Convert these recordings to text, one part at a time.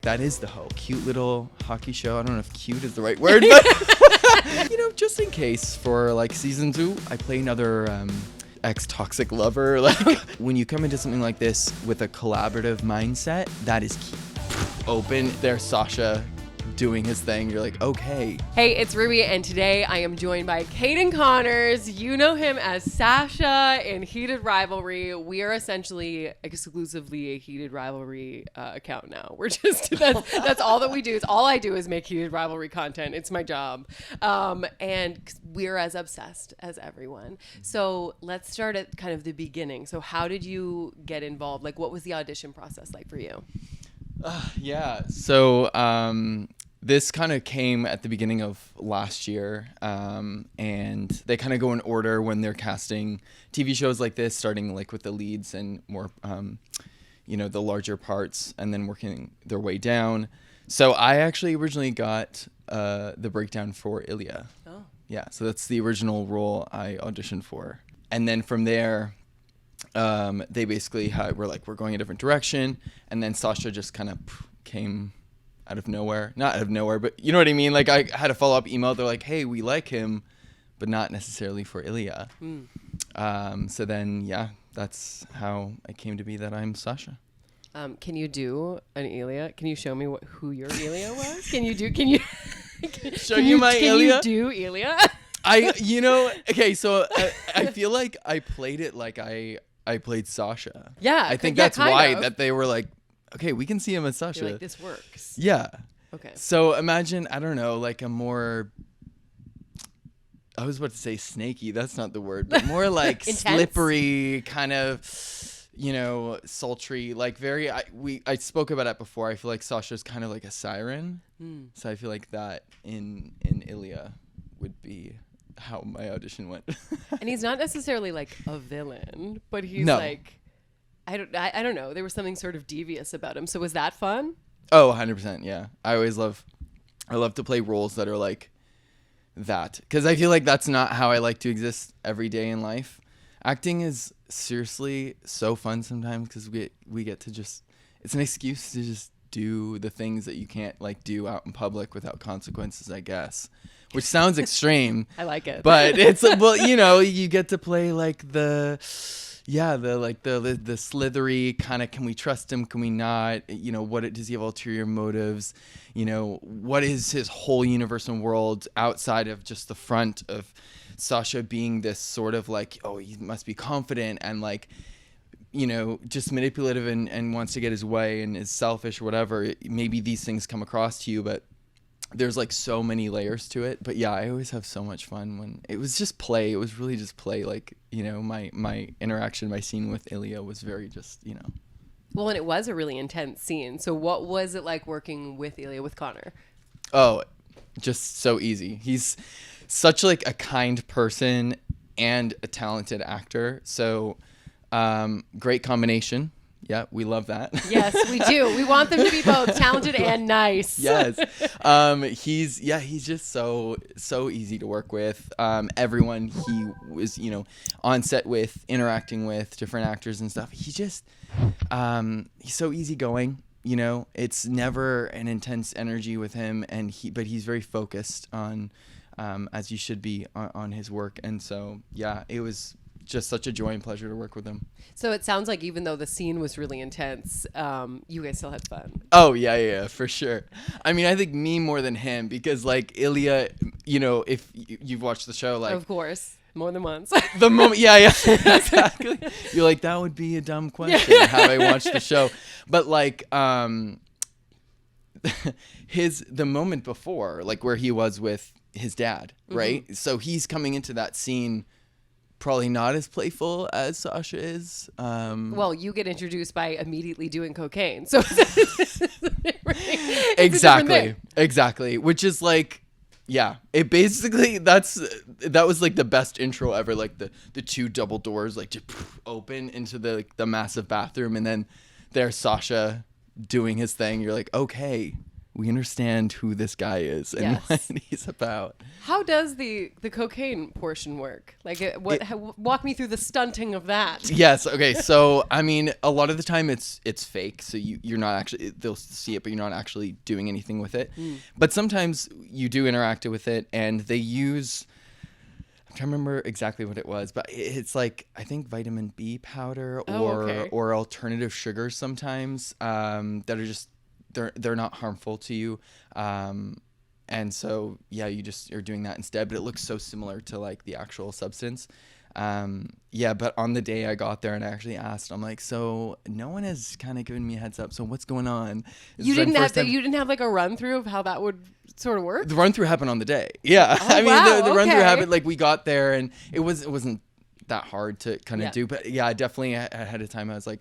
that is the hope. Cute little hockey show. I don't know if cute is the right word, but, you know, just in case for like season 2, I play another ex-toxic lover. Like when you come into something like this with a collaborative mindset, that is key. Open, there's Sasha doing his thing. You're like, okay. Hey, it's Ruby, and today I am joined by Kaden Connors. You know him as Sasha in Heated Rivalry. We are essentially exclusively a Heated Rivalry account now. We're just, that's all that we do. It's all I do is make Heated Rivalry content. It's my job. And we're as obsessed as everyone. So let's start at kind of the beginning. So how did you get involved? Like, what was the audition process like for you? Yeah. So, this kind of came at the beginning of last year, and they kind of go in order when they're casting TV shows like this, starting like with the leads and more, you know, the larger parts, and then working their way down. So I actually originally got the breakdown for Ilya. Oh. Yeah, so that's the original role I auditioned for. And then from there, they basically were like, we're going a different direction. And then Sasha just kind of came out of nowhere. Not out of nowhere, but you know what I mean? Like I had a follow-up email. They're like, hey, we like him, but not necessarily for Ilya. So then, yeah, that's how it came to be that I'm Sasha. Can you do an Ilya? Can you show me who your Ilya was? Can you show you my Ilya? Can you do Ilya? Okay, so I feel like I played it like I played Sasha. Yeah. I think that's why that they were like, okay, we can see him as Sasha. You're like, this works. Yeah. Okay. So imagine, I don't know, like a more, I was about to say snaky. That's not the word, but more like slippery kind of, you know, sultry, like very, I spoke about it before. I feel like Sasha's kind of like a siren. So I feel like that in Ilya would be how my audition went. And he's not necessarily like a villain, but he's like, I don't know. There was something sort of devious about him. So was that fun? Oh, 100%. Yeah. I love to play roles that are like that. Because I feel like that's not how I like to exist every day in life. Acting is seriously so fun sometimes because we get to just, it's an excuse to just do the things that you can't like do out in public without consequences, I guess. Which sounds extreme. I like it. But it's, well, you know, you get to play like the slithery kind of, can we trust him? Can we not? You know, does he have ulterior motives? You know, what is his whole universe and world outside of just the front of Sasha being this sort of like, oh, he must be confident and like, you know, just manipulative and wants to get his way and is selfish or whatever. Maybe these things come across to you, but there's like so many layers to it. But yeah, I always have so much fun when it was just play. It was really just play. Like, you know, my interaction, my scene with Ilya was very just, you know. Well, and it was a really intense scene. So what was it like working with Ilya, with Connor? Oh, just so easy. He's such like a kind person and a talented actor. So great combination. Yeah, we love that. Yes, we do. We want them to be both talented and nice. Yes. He's just so easy to work with. Everyone he was, you know, on set with, interacting with different actors and stuff. He just, he's so easygoing, you know, it's never an intense energy with him. But he's very focused on, as you should be on his work. And so, yeah, it was just such a joy and pleasure to work with him. So it sounds like even though the scene was really intense, you guys still had fun. Oh, yeah, for sure. I mean, I think me more than him because, like, Ilya, you know, if you've watched the show, like... Of course. More than once. The moment, yeah, exactly. You're like, that would be a dumb question, have I watched the show? But, like, the moment before, like, where he was with his dad, right? Mm-hmm. So he's coming into that scene... probably not as playful as Sasha is. Well, you get introduced by immediately doing cocaine. So Exactly. Which is like, yeah, it basically, that was like the best intro ever. Like the two double doors, like just open into the massive bathroom. And then there's Sasha doing his thing. You're like, okay, understand who this guy is and what he's about. How does the cocaine portion work? Like, walk me through the stunting of that. Yes. Okay. So, I mean, a lot of the time it's fake. So you're not actually, they'll see it, but you're not actually doing anything with it. But sometimes you do interact with it, and they use, I'm trying to remember exactly what it was, but it's like, I think vitamin B powder or alternative sugars sometimes that are just, they're not harmful to you. And so, yeah, you're doing that instead, but it looks so similar to like the actual substance. But on the day I got there and I actually asked, I'm like, so no one has kind of given me a heads up. So what's going on? You didn't have like a run through of how that would sort of work? The run through happened on the day. Yeah. Oh, I mean, wow, the run through happened, like we got there and it wasn't that hard to kind of do, but yeah, definitely ahead of time I was like,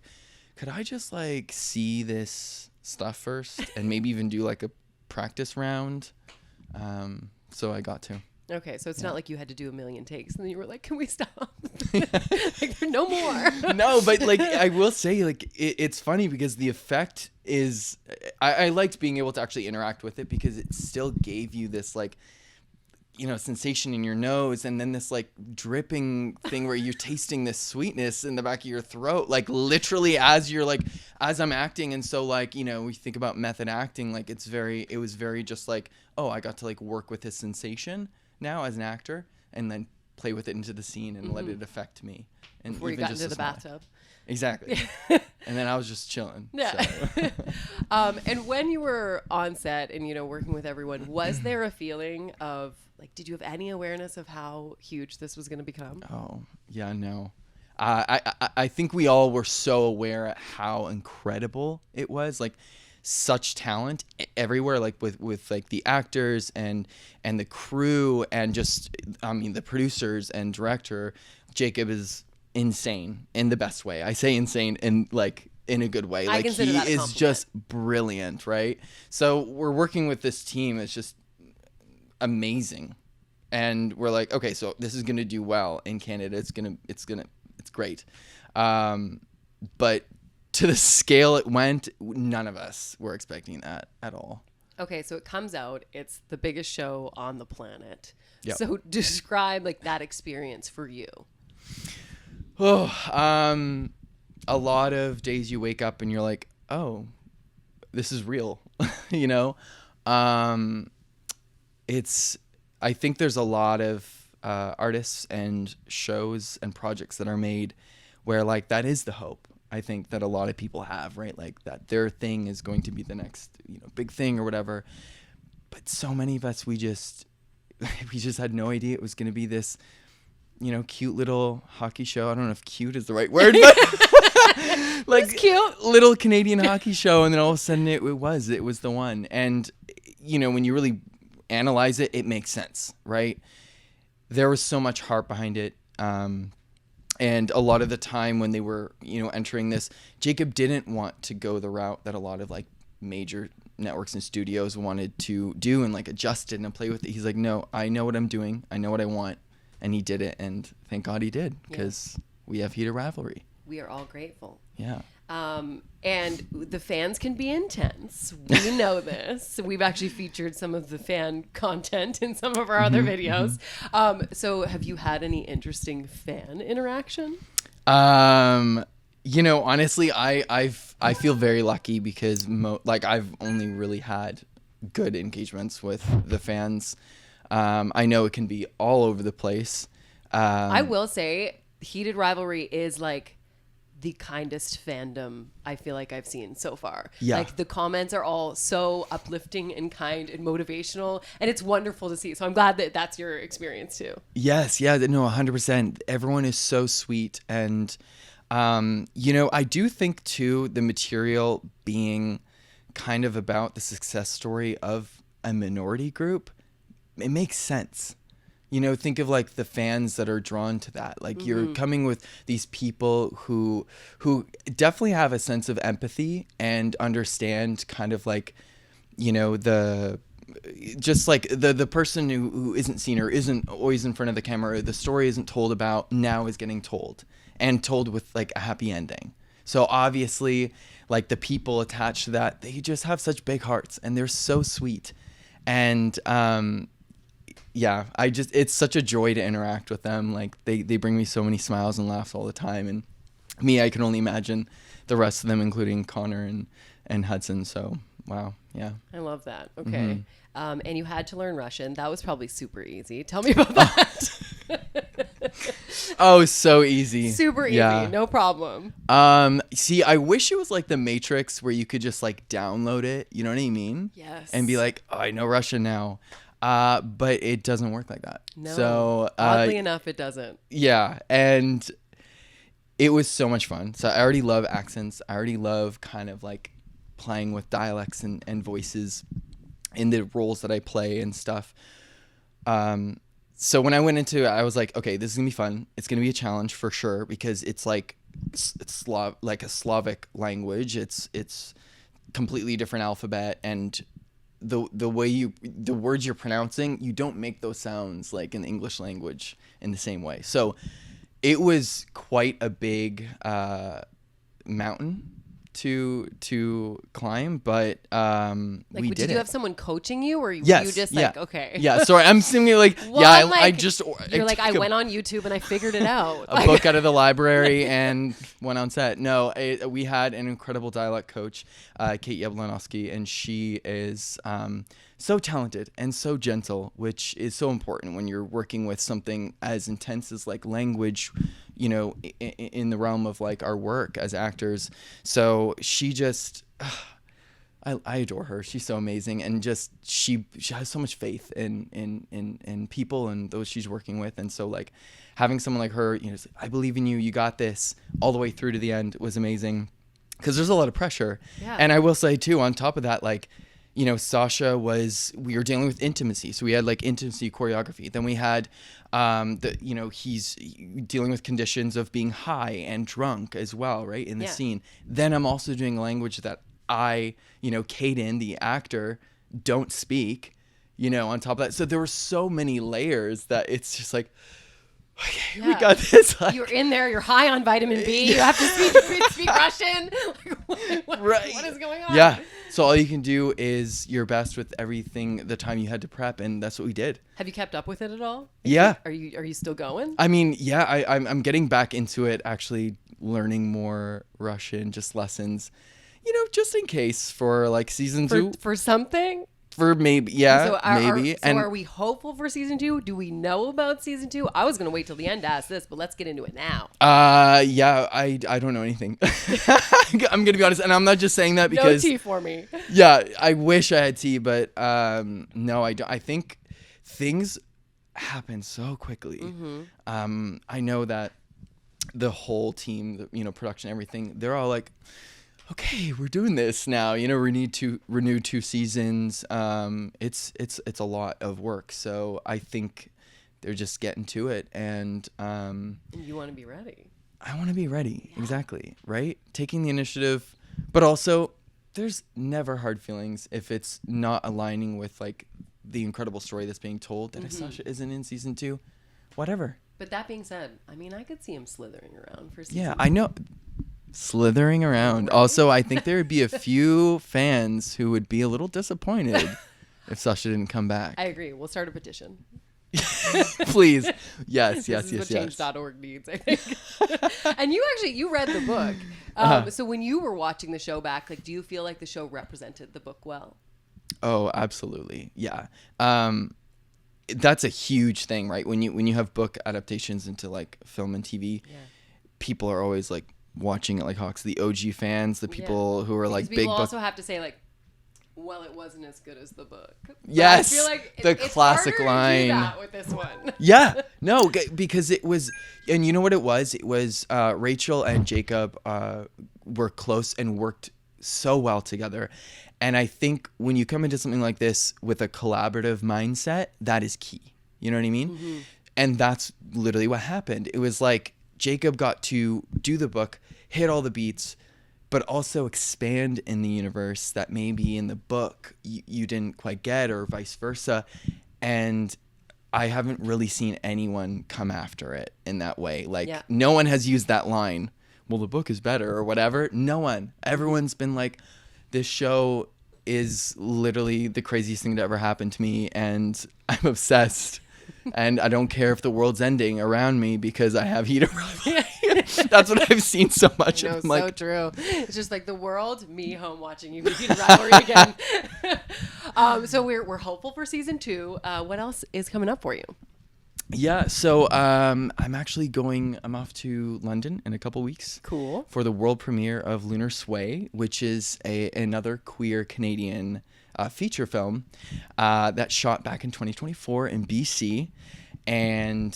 could I just like see this stuff first and maybe even do like a practice round? So I got to. Okay, so it's not like you had to do a million takes and then you were like, can we stop? Like, no more. No, but like I will say, like it's funny because the effect is, I liked being able to actually interact with it because it still gave you this like, sensation in your nose, and then this like dripping thing where you're tasting this sweetness in the back of your throat, like literally as I'm acting. And so like, we think about method acting, like it was very just like, oh, I got to like work with this sensation now as an actor and then play with it into the scene and let it affect me. And before you got into the bathtub. Exactly. And then I was just chilling. Yeah. So. And when you were on set and, working with everyone, was there a feeling of like, did you have any awareness of how huge this was going to become? Oh, yeah, no. I think we all were so aware at how incredible it was. Like, such talent everywhere, like with like the actors and the crew and just, I mean, the producers and director. Jacob is insane in the best way. I say insane in like in a good way. Like, he is just brilliant, right? So we're working with this team. It's just amazing. And we're like, okay, so this is going to do well in Canada. It's great. But to the scale it went, none of us were expecting that at all. Okay, so it comes out. It's the biggest show on the planet. Yep. So describe like that experience for you. Oh, a lot of days you wake up and you're like, oh, this is real. I think there's a lot of artists and shows and projects that are made where like that is the hope. I think that a lot of people have, right? Like that their thing is going to be the next, big thing or whatever. But so many of us, we just had no idea it was going to be this, cute little hockey show. I don't know if cute is the right word, but like it's cute little Canadian hockey show. And then all of a sudden it was the one. And, when you really analyze it, it makes sense, right? There was so much heart behind it. And a lot of the time when they were, entering this, Jacob didn't want to go the route that a lot of like major networks and studios wanted to do and like adjust it and play with it. He's like, no, I know what I'm doing. I know what I want. And he did it. And thank God he did, because we have Heated Rivalry. We are all grateful. Yeah. And the fans can be intense. We know this. We've actually featured some of the fan content in some of our other videos. So have you had any interesting fan interaction? Honestly, I feel very lucky because I've only really had good engagements with the fans. I know it can be all over the place. I will say Heated Rivalry is like the kindest fandom I feel like I've seen so far. Yeah. Like the comments are all so uplifting and kind and motivational, and it's wonderful to see. So I'm glad that that's your experience too. Yes. Yeah. No, 100%. Everyone is so sweet. And, I do think too, the material being kind of about the success story of a minority group, it makes sense. Think of like the fans that are drawn to that. Like you're coming with these people who definitely have a sense of empathy and understand kind of like, the person who isn't seen or isn't always in front of the camera, or the story isn't told about, now is getting told, and told with like a happy ending. So obviously, like the people attached to that, they just have such big hearts and they're so sweet. And yeah, it's such a joy to interact with them. Like they bring me so many smiles and laughs all the time. And me, I can only imagine the rest of them, including Connor and Hudson. So wow, yeah. I love that. Okay. And you had to learn Russian. That was probably super easy. Tell me about that. Oh, so easy. Super easy. Yeah. No problem. See, I wish it was like the Matrix where you could just like download it. You know what I mean? Yes. And be like, oh, I know Russian now. But it doesn't work like that. No. So oddly enough, it doesn't. Yeah. And it was so much fun. So I already love accents. I already love kind of like playing with dialects and voices in the roles that I play and stuff. So when I went into it, I was like, okay, this is gonna be fun. It's gonna be a challenge for sure because it's like like a Slavic language. It's completely different alphabet, and the way the words you're pronouncing, you don't make those sounds like in the English language in the same way. So it was quite a big mountain to climb, but we did did you it. have someone coaching you, or Yes, you just yeah. like, okay? Yeah, sorry, I'm assuming like, Well, yeah, I'm I like, just You're like, I took went on YouTube and I figured it out. a book out of the library and went on set. No, we had an incredible dialect coach, Kate Yablonowski, and she is so talented and so gentle, which is so important when you're working with something as intense as like language, you know, in the realm of like our work as actors. So she just, I adore her. She's so amazing, and just she has so much faith in people and those she's working with. And so like having someone like her, you know, I believe in you. You got this, all the way through to the end was amazing, because there's a lot of pressure. Yeah. And I will say too, on top of that, like, you know, Sasha we were dealing with intimacy. So we had like intimacy choreography. Then we had, you know, he's dealing with conditions of being high and drunk as well, right, in the scene. Then I'm also doing language that I, you know, Kaden, the actor, don't speak, you know, on top of that. So there were so many layers that it's just like, okay, we got this. Like, you're in there, you're high on vitamin B, you have to speak Russian. Like, what is going on? Yeah. So all you can do is your best with everything the time you had to prep, and that's what we did. Have you kept up with it at all? Yeah. Are you still going? I mean, yeah, I'm getting back into it, actually learning more Russian, just lessons, you know, just in case for like season 2. For something? For maybe, maybe. Are we hopeful for season 2? Do we know about season 2? I was going to wait till the end to ask this, but let's get into it now. Yeah, I don't know anything. I'm going to be honest, and I'm not just saying that because... No tea for me. Yeah, I wish I had tea, but no, I don't. I think things happen so quickly. Mm-hmm. I know that the whole team, you know, production, everything, they're all like, okay, we're doing this now. You know, we need to renew 2 seasons. It's a lot of work. So I think they're just getting to it, and you want to be ready. I want to be ready. Yeah. Exactly. Right. Taking the initiative, but also there's never hard feelings if it's not aligning with like the incredible story that's being told. And if Sasha isn't in season 2, whatever. But that being said, I mean, I could see him slithering around for season 2. Yeah, I know. Slithering around. Right. Also, I think there would be a few fans who would be a little disappointed if Sasha didn't come back. I agree. We'll start a petition. Please. Yes. This is what change.org needs, I think. And you read the book. So when you were watching the show back, like, do you feel like the show represented the book well? Oh, absolutely. Yeah. That's a huge thing, right? When you have book adaptations into like film and TV, people are always like watching it like hawks. The OG fans, the people who are like because big people book. also have to say like, well, it wasn't as good as the book. But yes, I feel like the classic line. To do that with this one. Yeah, no, because it was, and you know what it was? It was Rachel and Jacob were close and worked so well together. And I think when you come into something like this with a collaborative mindset, that is key. You know what I mean? Mm-hmm. And that's literally what happened. It was like Jacob got to do the book, hit all the beats, but also expand in the universe that maybe in the book you didn't quite get, or vice versa. And I haven't really seen anyone come after it in that way. Like no one has used that line well, the book is better or whatever. No one. Everyone's been like, this show is literally the craziest thing that ever happened to me, and I'm obsessed. And I don't care if the world's ending around me because I have Heated Rivalry. That's what I've seen so much of. So Like, true. It's just like the world, me home watching you Heated Rivalry again. So we're hopeful for season 2. What else is coming up for you? yeah, so I'm off to London in a couple weeks. Cool. For the world premiere of Lunar Sway, which is another queer Canadian feature film that shot back in 2024 in BC. And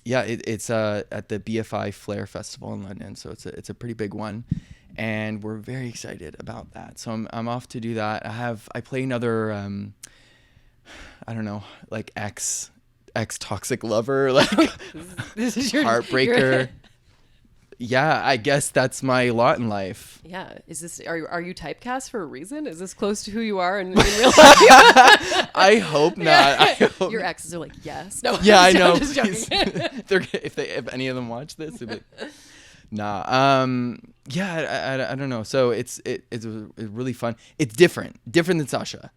it's at the BFI Flair Festival in London, so it's a pretty big one, and we're very excited about that. So I'm off to do that. I play another I don't know, like ex toxic lover, like This is your heartbreaker. Yeah, I guess that's my lot in life. Yeah. Is this are you typecast for a reason? Is this close to who you are in real life? I hope not. I hope Your exes are like, yes. No. Yeah, I know. I'm just joking. If any of them watch this, they'll be like, nah. Yeah, I don't know. So it's really fun. It's different than Sasha,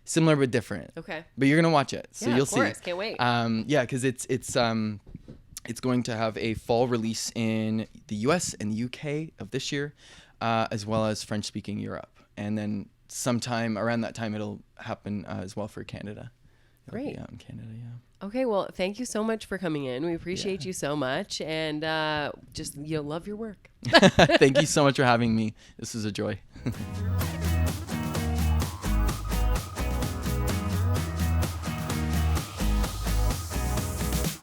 similar but different. Okay. But you're gonna watch it, so Yeah, you'll of course. see. Can't wait. Yeah, because it's going to have a fall release in the US and the UK of this year, as well as French-speaking Europe, and then sometime around that time it'll happen as well for Canada. Great. Yeah, in Canada. Yeah. Okay, well, thank you so much for coming in. We appreciate you so much, and just love your work. Thank you so much for having me. This was a joy.